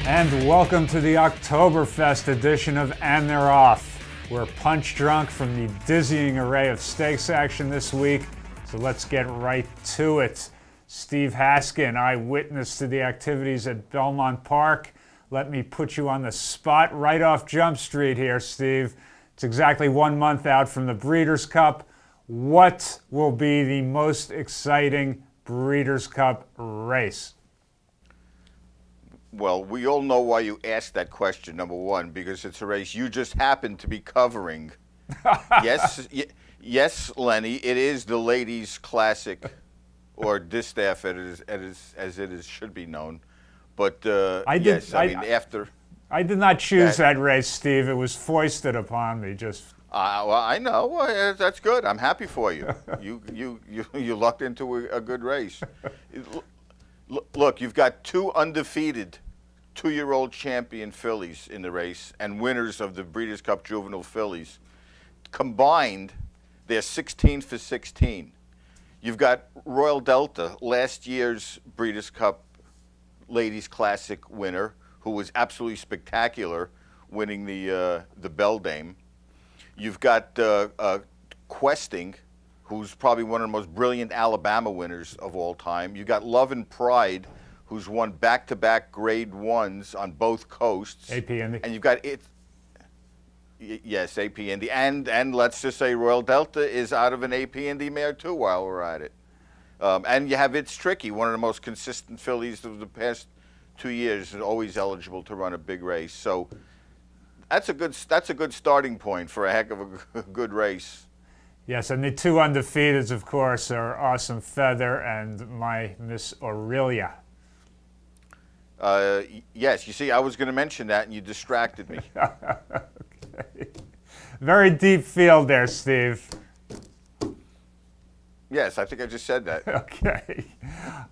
And welcome to the Octoberfest edition of And They're Off. We're punch drunk from the dizzying array of stakes action this week, so let's get right to it. Steve Haskin, eyewitness to the activities at Belmont Park. Let me put you on the spot right off Jump Street here, Steve. It's exactly 1 month out from the Breeders' Cup. What will be the most exciting Breeders' Cup race? Well, we all know why you asked that question, number one, because it's a race you just happen to be covering. Yes, Lenny, it is the Ladies' Classic, or Distaff as it is should be known. But I did not choose that race, Steve. It was foisted upon me. Well, I know. Well, that's good. I'm happy for you. You lucked into a good race. Look, you've got two undefeated two-year-old champion fillies in the race and winners of the Breeders' Cup Juvenile Fillies. Combined, they're 16 for 16. You've got Royal Delta, last year's Breeders' Cup Ladies' Classic winner, who was absolutely spectacular, winning the Beldame. You've got Questing, who's probably one of the most brilliant Alabama winners of all time. You've got Love and Pride, who's won back-to-back Grade 1s on both coasts. AP Indy. And you've got yes, AP Indy. And let's just say Royal Delta is out of an AP Indy mare, too, while we're at it. And you have It's Tricky, one of the most consistent fillies of the past 2 years, and always eligible to run a big race. So that's a good starting point for a heck of a good race. Yes, and the two undefeateds, of course, are Awesome Feather and my Miss Aurelia. Yes, you see, I was going to mention that, and you distracted me. Okay. Very deep field there, Steve. Yes, I think I just said that. Okay.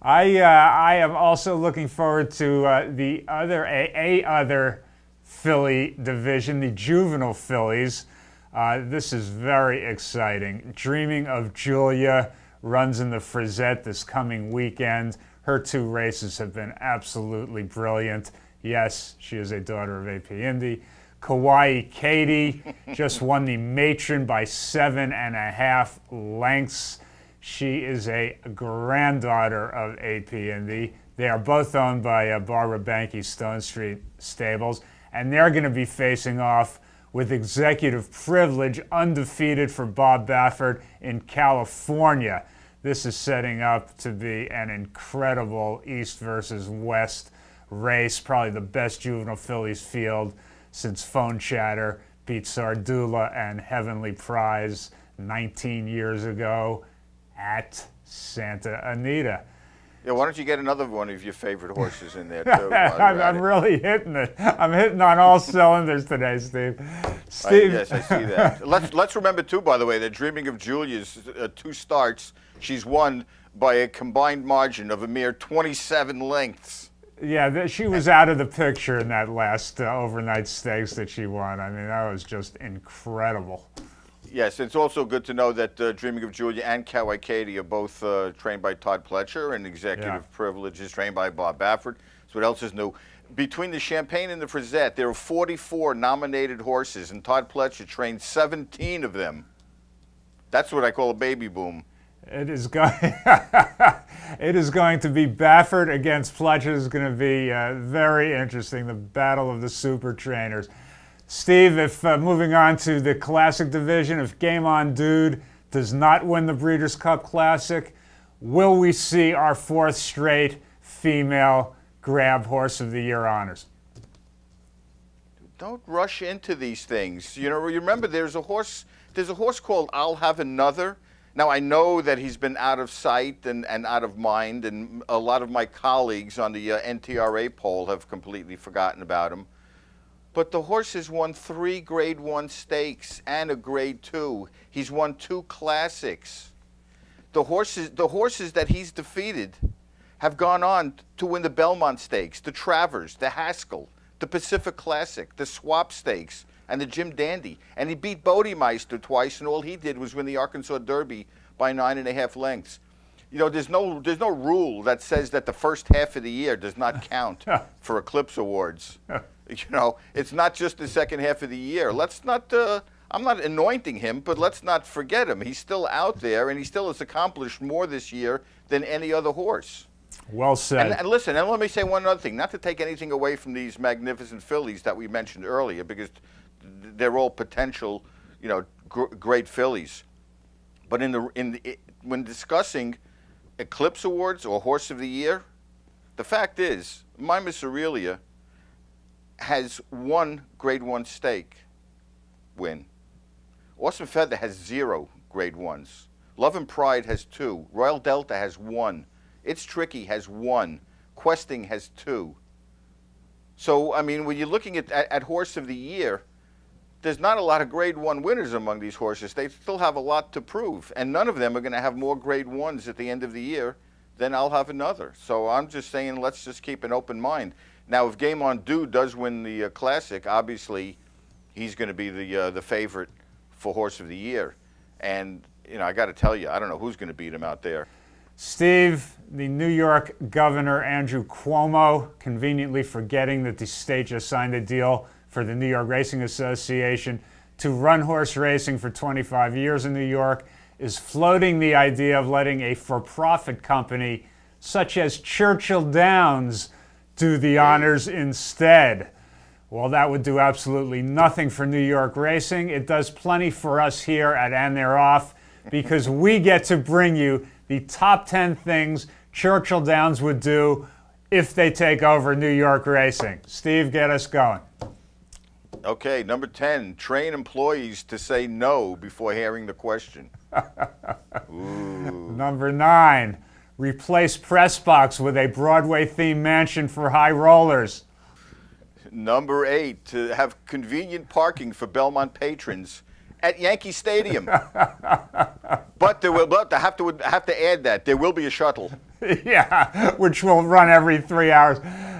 I am also looking forward to the other filly division, the juvenile fillies. This is very exciting. Dreaming of Julia runs in the Frisette this coming weekend. Her two races have been absolutely brilliant. Yes, she is a daughter of AP Indy. Kawaii Katie just won the matron by 7.5 lengths. She is a granddaughter of AP Indy. They are both owned by Barbara Banke Stone Street Stables, and they're going to be facing off with Executive Privilege, undefeated for Bob Baffert in California. This is setting up to be an incredible East versus West race, probably the best juvenile fillies field since Phone Chatter beat Sardula and Heavenly Prize 19 years ago at Santa Anita. Yeah, why don't you get another one of your favorite horses in there, too? I'm really hitting it. I'm hitting on all cylinders today, Steve. Yes, I see that. Let's remember, too, by the way, that Dreaming of Julia's 2 starts, she's won by a combined margin of a mere 27 lengths. Yeah, she was out of the picture in that last overnight stakes that she won. I mean, that was just incredidible. Yes, it's also good to know that Dreaming of Julia and Kawaii Katie are both trained by Todd Pletcher, and Executive Privilege is trained by Bob Baffert. So what else is new? Between the Champagne and the Frisette, there are 44 nominated horses, and Todd Pletcher trained 17 of them. That's what I call a baby boom. It is going. It is going to be Baffert against Pletcher. Is going to be very interesting. The battle of the super trainers. Steve, if moving on to the Classic division, if Game On Dude does not win the Breeders' Cup Classic, will we see our 4th straight female grab Horse of the Year honors? Don't rush into these things. You know, remember there's a horse called I'll Have Another. Now, I know that he's been out of sight and out of mind, and a lot of my colleagues on the NTRA poll have completely forgotten about him. But the horse has won 3 Grade 1 stakes and a Grade 2. He's won 2 classics. The horses that he's defeated have gone on to win the Belmont Stakes, the Travers, the Haskell, the Pacific Classic, the Swap Stakes, and the Jim Dandy. And he beat Bodemeister twice, and all he did was win the Arkansas Derby by 9.5 lengths. You know, there's no rule that says that the first half of the year does not count for Eclipse Awards. You know, it's not just the second half of the year. Let's not. I'm not anointing him, but let's not forget him. He's still out there, and he still has accomplished more this year than any other horse. Well said. And listen, and let me say one other thing. Not to take anything away from these magnificent fillies that we mentioned earlier, because they're all potential, you know, great fillies. But when discussing Eclipse Awards or Horse of the Year, the fact is, my Miss Aurelia has one Grade 1 stake win. Awesome Feather has 0 Grade 1s. Love and Pride has 2. Royal Delta has 1. It's Tricky has 1. Questing has 2. So, I mean, when you're looking at Horse of the Year, there's not a lot of Grade 1 winners among these horses. They still have a lot to prove, and none of them are going to have more Grade 1s at the end of the year than I'll have another. So I'm just saying, let's just keep an open mind. Now, if Game On Do does win the Classic, obviously he's going to be the favorite for Horse of the Year. And, you know, I got to tell you, I don't know who's going to beat him out there. Steve, the New York Governor Andrew Cuomo, conveniently forgetting that the state just signed a deal for the New York Racing Association to run horse racing for 25 years in New York, is floating the idea of letting a for-profit company such as Churchill Downs do the honors instead. Well, that would do absolutely nothing for New York racing. It does plenty for us here at And They're Off, because we get to bring you the top 10 things Churchill Downs would do if they take over New York racing. Steve, get us going. Okay, number 10, train employees to say no before hearing the question. Number 9, replace press box with a Broadway-themed mansion for high rollers. Number 8, to have convenient parking for Belmont patrons at Yankee Stadium. But there will, have to add that there will be a shuttle. Yeah, which will run every 3 hours.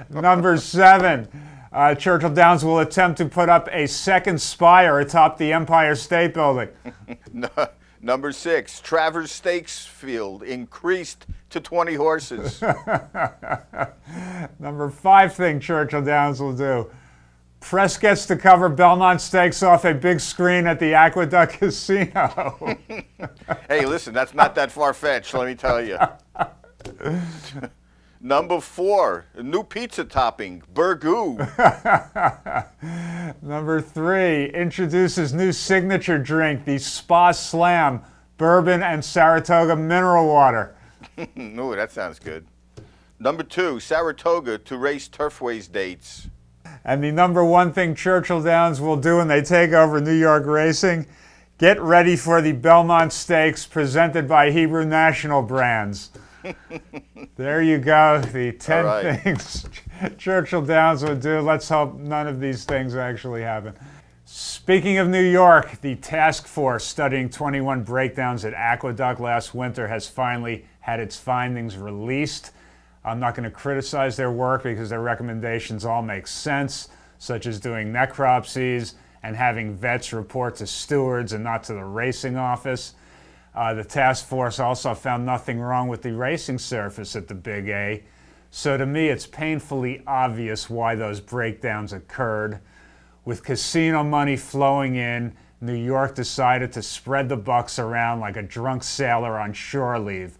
Number 7, Churchill Downs will attempt to put up a second spire atop the Empire State Building. Number 6, Travers Stakes field increased to 20 horses. Number 5 thing Churchill Downs will do. Press gets to cover Belmont Stakes off a big screen at the Aqueduct Casino. Hey, listen, that's not that far-fetched, let me tell you. Number 4, a new pizza topping, Burgoo. Number 3, introduces new signature drink, the Spa Slam, bourbon and Saratoga mineral water. Ooh, that sounds good. Number 2, Saratoga to race Turfways dates. And the number 1 thing Churchill Downs will do when they take over New York racing, get ready for the Belmont Stakes presented by Hebrew National Brands. There you go, the 10 things Churchill Downs would do. Let's hope none of these things actually happen. Speaking of New York, the task force studying 21 breakdowns at Aqueduct last winter has finally had its findings released. I'm not going to criticize their work because their recommendations all make sense, such as doing necropsies and having vets report to stewards and not to the racing office. The task force also found nothing wrong with the racing surface at the Big A. So to me, it's painfully obvious why those breakdowns occurred. With casino money flowing in, New York decided to spread the bucks around like a drunk sailor on shore leave.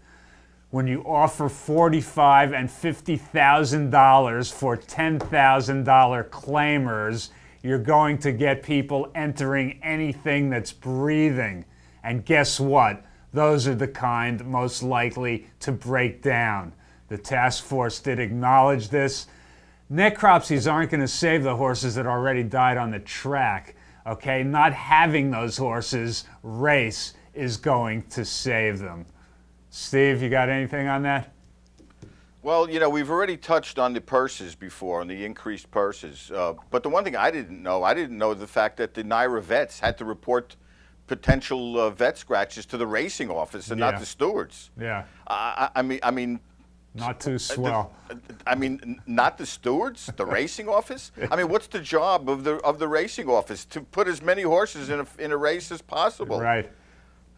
When you offer $45,000 and $50,000 for $10,000 claimers, you're going to get people entering anything that's breathing. And guess what? Those are the kind most likely to break down. The task force did acknowledge this. Necropsies aren't going to save the horses that already died on the track. Okay, not having those horses race is going to save them. Steve, you got anything on that? Well, you know, we've already touched on the purses before, on the increased purses. But the one thing I didn't know the fact that the NYRA vets had to report potential vet scratches to the racing office and not the stewards. Yeah. I mean. Not too swell. Not the stewards, the racing office. I mean, what's the job of the racing office? To put as many horses in a race as possible. Right.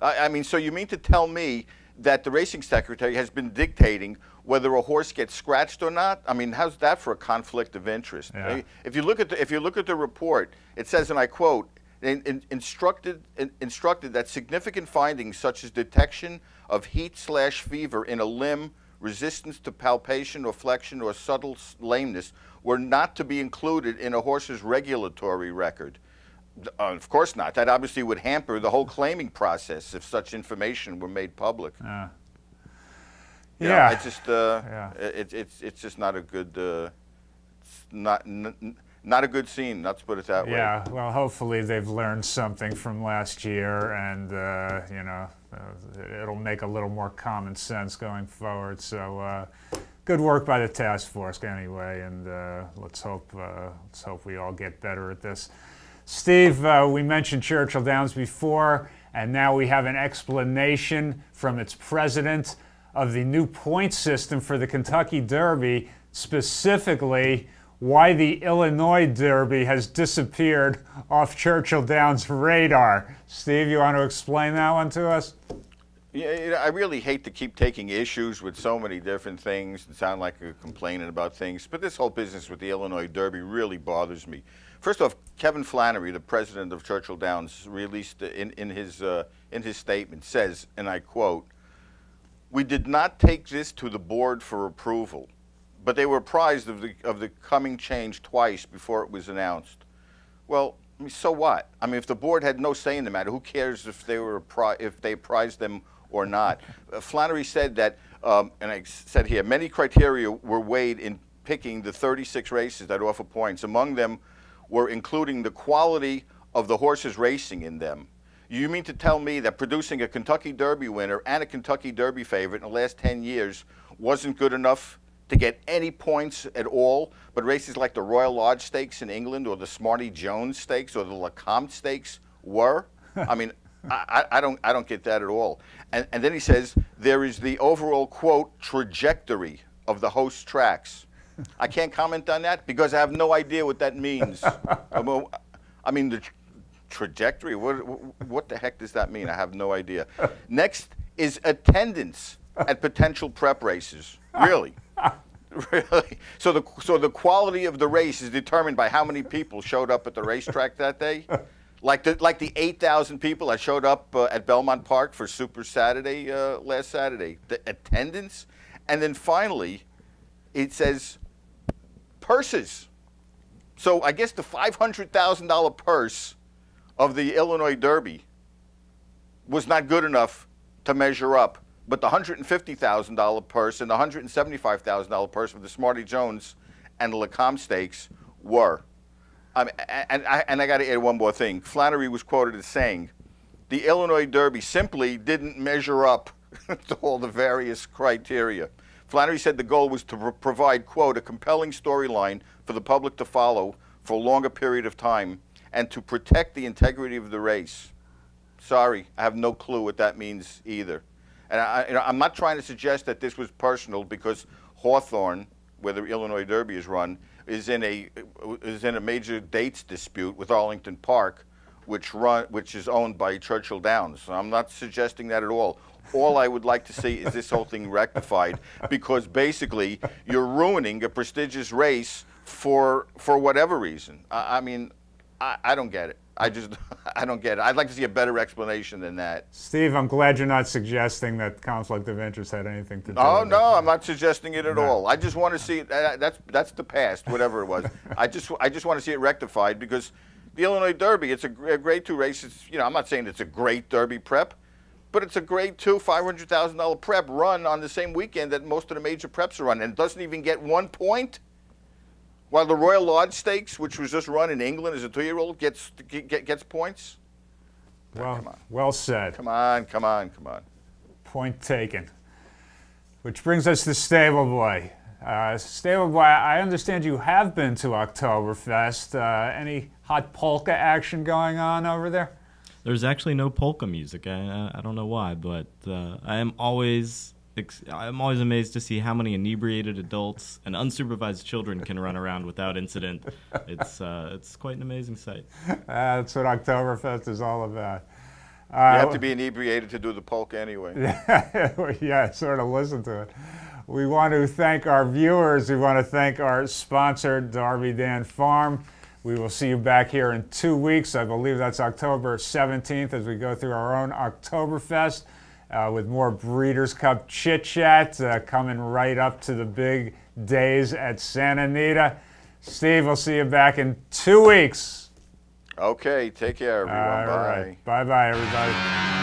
I mean, so you mean to tell me that the racing secretary has been dictating whether a horse gets scratched or not. I mean, how's that for a conflict of interest? Yeah. I mean, if you look at the report, it says, and I quote, instructed that significant findings such as detection of heat/fever in a limb, resistance to palpation or flexion, or subtle lameness were not to be included in a horse's regulatory record. Of course not. That obviously would hamper the whole claiming process if such information were made public. Yeah. You know, it's just it's just not a good not a good scene. Let's put it that way. Yeah. Well, hopefully they've learned something from last year, and you know, it'll make a little more common sense going forward. So. Good work by the task force, anyway, and let's hope we all get better at this. Steve, we mentioned Churchill Downs before, and now we have an explanation from its president of the new point system for the Kentucky Derby, specifically why the Illinois Derby has disappeared off Churchill Downs' radar. Steve, you want to explain that one to us? Yeah, you know, I really hate to keep taking issues with so many different things and sound like you're complaining about things, but this whole business with the Illinois Derby really bothers me. First off, Kevin Flannery, the president of Churchill Downs, released in his statement, says, and I quote, "We did not take this to the board for approval, but they were apprised of the coming change twice before it was announced." Well, I mean, so what? I mean, if the board had no say in the matter, who cares if they apprised them or not? Flannery said that, and I said here, many criteria were weighed in picking the 36 races that offer points. Among them were including the quality of the horses racing in them. You mean to tell me that producing a Kentucky Derby winner and a Kentucky Derby favorite in the last 10 years wasn't good enough to get any points at all, but races like the Royal Lodge Stakes in England or the Smarty Jones Stakes or the Lecomte Stakes were? I mean, I don't get that at all. And then he says, there is the overall, quote, trajectory of the host tracks. I can't comment on that because I have no idea what that means. I mean, the trajectory, what the heck does that mean? I have no idea. Next is attendance at potential prep races. Really? Really? So the quality of the race is determined by how many people showed up at the racetrack that day? Like the 8,000 people that showed up at Belmont Park for Super Saturday last Saturday. The attendance? And then finally, it says purses. So I guess the $500,000 purse of the Illinois Derby was not good enough to measure up. But the $150,000 purse and the $175,000 purse of the Smarty Jones and the Lecomte Stakes were. And I got to add one more thing. Flannery was quoted as saying, the Illinois Derby simply didn't measure up to all the various criteria. Flannery said the goal was to provide, quote, a compelling storyline for the public to follow for a longer period of time and to protect the integrity of the race. Sorry, I have no clue what that means either. And I'm not trying to suggest that this was personal because Hawthorne, where the Illinois Derby is run, is in a major dates dispute with Arlington Park, which is owned by Churchill Downs. So I'm not suggesting that at all. All I would like to see is this whole thing rectified because basically you're ruining a prestigious race for whatever reason. I mean, I don't get it. I don't get it. I'd like to see a better explanation than that. Steve, I'm glad you're not suggesting that conflict of interest had anything to do with it. Oh, no, I'm not suggesting it at all. I just want to see it. That's the past, whatever it was. I just want to see it rectified because the Illinois Derby, it's a grade 2 race. It's, you know, I'm not saying it's a great Derby prep, but it's a grade 2 $500,000 prep run on the same weekend that most of the major preps are run, and it doesn't even get 1 point. While the Royal Lodge Stakes, which was just run in England as a 2-year-old, gets points? Well, come on. Well said. Come on. Point taken. Which brings us to Stable Boy. Stable Boy, I understand you have been to Octoberfest. Any hot polka action going on over there? There's actually no polka music. I don't know why, but I'm always amazed to see how many inebriated adults and unsupervised children can run around without incident. It's quite an amazing sight. That's what Octoberfest is all about. You have to be inebriated to do the polka anyway. Yeah, sort of listen to it. We want to thank our viewers. We want to thank our sponsor, Darby Dan Farm. We will see you back here in 2 weeks. I believe that's October 17th as we go through our own Octoberfest with more Breeders' Cup chit-chat coming right up to the big days at Santa Anita. Steve, we'll see you back in 2 weeks. Okay, take care, everyone. All Bye. right. Bye-bye, everybody.